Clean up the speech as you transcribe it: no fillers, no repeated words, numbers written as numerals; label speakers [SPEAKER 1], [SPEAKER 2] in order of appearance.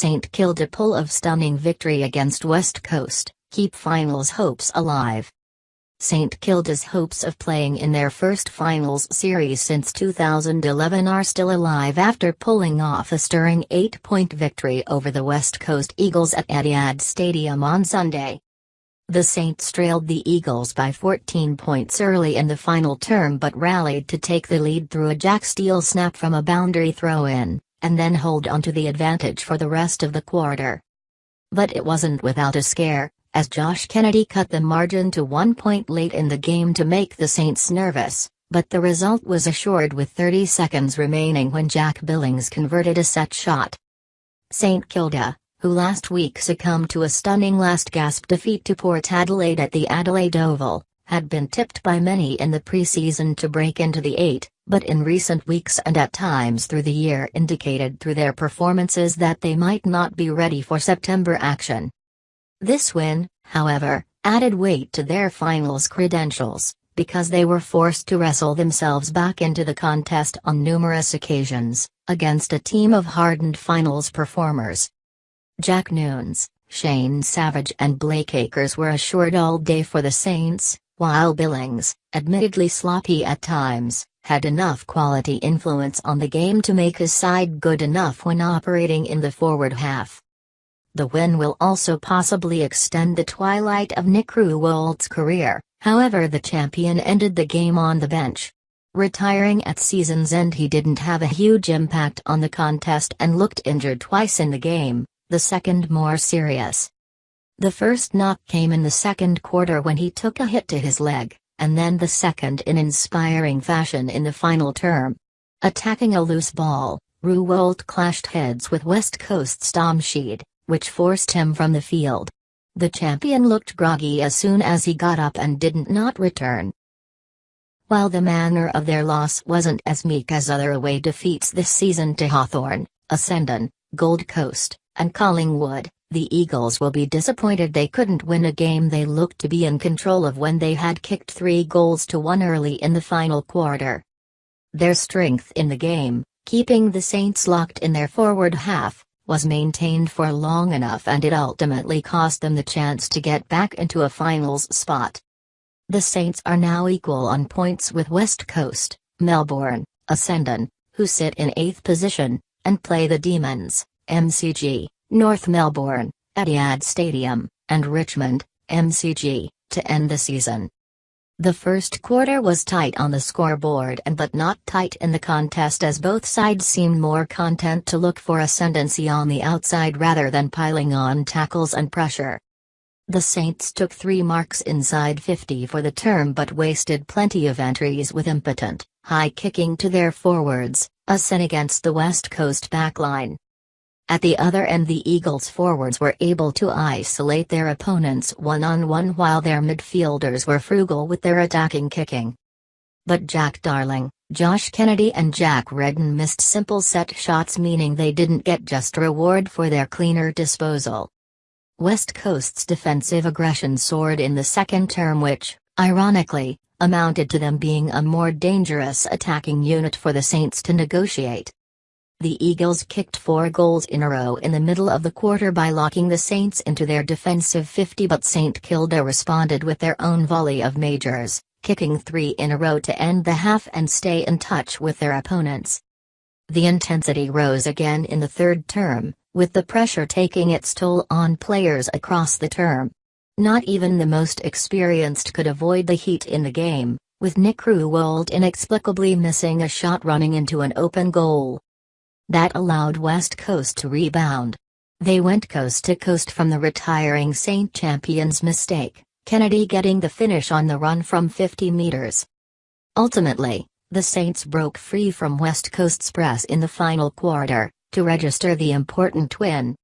[SPEAKER 1] St Kilda pull of stunning victory against West Coast, keep finals hopes alive. St Kilda's hopes of playing in their first finals series since 2011 are still alive after pulling off a stirring 8-point victory over the West Coast Eagles at Etihad Stadium on Sunday. The Saints trailed the Eagles by 14 points early in the final term but rallied to take the lead through a Jack Steele snap from a boundary throw-in, and then hold onto the advantage for the rest of the quarter. But it wasn't without a scare, as Josh Kennedy cut the margin to 1 point late in the game to make the Saints nervous, but the result was assured with 30 seconds remaining when Jack Billings converted a set shot. St Kilda, who last week succumbed to a stunning last-gasp defeat to Port Adelaide at the Adelaide Oval, had been tipped by many in the pre-season to break into the 8, but in recent weeks and at times through the year indicated through their performances that they might not be ready for September action. This win, however, added weight to their finals credentials, because they were forced to wrestle themselves back into the contest on numerous occasions, against a team of hardened finals performers. Jack Nunes, Shane Savage and Blake Acres were assured all day for the Saints, while Billings, admittedly sloppy at times, had enough quality influence on the game to make his side good enough when operating in the forward half. The win will also possibly extend the twilight of Nick Ruwald's career, however the champion ended the game on the bench. Retiring at season's end, he didn't have a huge impact on the contest and looked injured twice in the game, the second more serious. The first knock came in the second quarter when he took a hit to his leg, and then the second in inspiring fashion in the final term. Attacking a loose ball, Ruwald clashed heads with West Coast's Tom Sheed, which forced him from the field. The champion looked groggy as soon as he got up and didn't not return. While the manner of their loss wasn't as meek as other away defeats this season to Hawthorn, Essendon, Gold Coast, and Collingwood, the Eagles will be disappointed they couldn't win a game they looked to be in control of when they had kicked 3-1 early in the final quarter. Their strength in the game, keeping the Saints locked in their forward half, was maintained for long enough, and it ultimately cost them the chance to get back into a finals spot. The Saints are now equal on points with West Coast, Melbourne, Essendon, who sit in 8th position, and play the Demons, MCG, North Melbourne, Etihad Stadium, and Richmond, MCG, to end the season. The first quarter was tight on the scoreboard but not tight in the contest, as both sides seemed more content to look for ascendancy on the outside rather than piling on tackles and pressure. The Saints took 3 marks inside 50 for the term but wasted plenty of entries with impotent, high kicking to their forwards, a sin against the West Coast backline. At the other end, the Eagles forwards were able to isolate their opponents one-on-one while their midfielders were frugal with their attacking kicking. But Jack Darling, Josh Kennedy and Jack Redden missed simple set shots, meaning they didn't get just reward for their cleaner disposal. West Coast's defensive aggression soared in the second term, which, ironically, amounted to them being a more dangerous attacking unit for the Saints to negotiate. The Eagles kicked 4 goals in a row in the middle of the quarter by locking the Saints into their defensive 50, but St Kilda responded with their own volley of majors, kicking 3 in a row to end the half and stay in touch with their opponents. The intensity rose again in the third term, with the pressure taking its toll on players across the term. Not even the most experienced could avoid the heat in the game, with Nick Ruwald inexplicably missing a shot running into an open goal. That allowed West Coast to rebound. They went coast to coast from the retiring Saint champion's mistake, Kennedy getting the finish on the run from 50 meters. Ultimately, the Saints broke free from West Coast's press in the final quarter, to register the important twin.